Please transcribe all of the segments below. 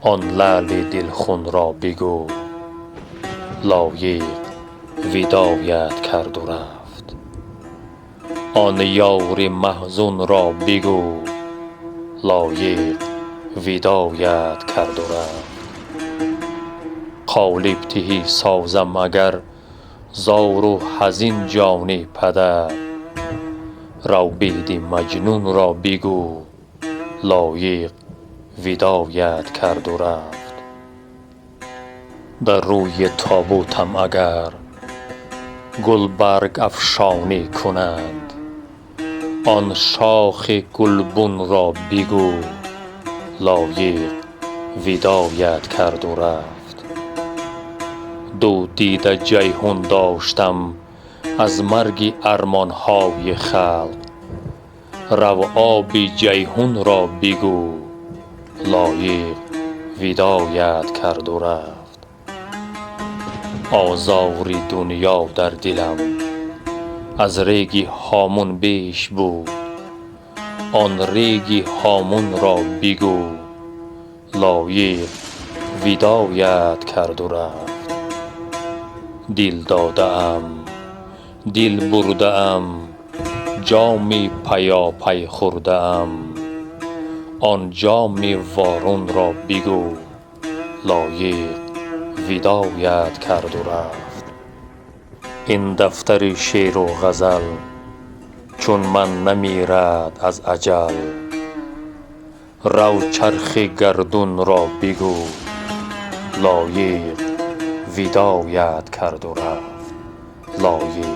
آن لعل دلخون را بگو لایق وداعیت کرد و رفت. آن یار محزون را بگو لایق وداعیت کرد و رفت. قالب تهی سازم اگر زار و حزین جان پدر، رو بید مجنون را بگو لایق وداعیت کرد و رفت. در روی تابوتم اگر گل برگ افشانی کنند، آن شاخ گلبن را بگو لایق وداعیت کرد و رفت. دو دیده جیحون داشتم از مرگ ارمان های خلق، رو آب جیحون را بگو لایق وداعیت کرد و رفت. آزار دنیا در دلم از ریگ هامون بیش بود، آن ریگ هامون را بگو لایق وداعیت کرد و رفت. دل داده ام دل برده ام جام پیاپی خورده ام، آن جام وارون را بگو لایق وداعیت کرد و رفت. این دفتر شعر و غزل چون من نمیرد از اجل، رو چرخ گردون را بگو لایق وداعیت کرد و رفت. لایق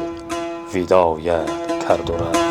وداعیت کرد و رفت.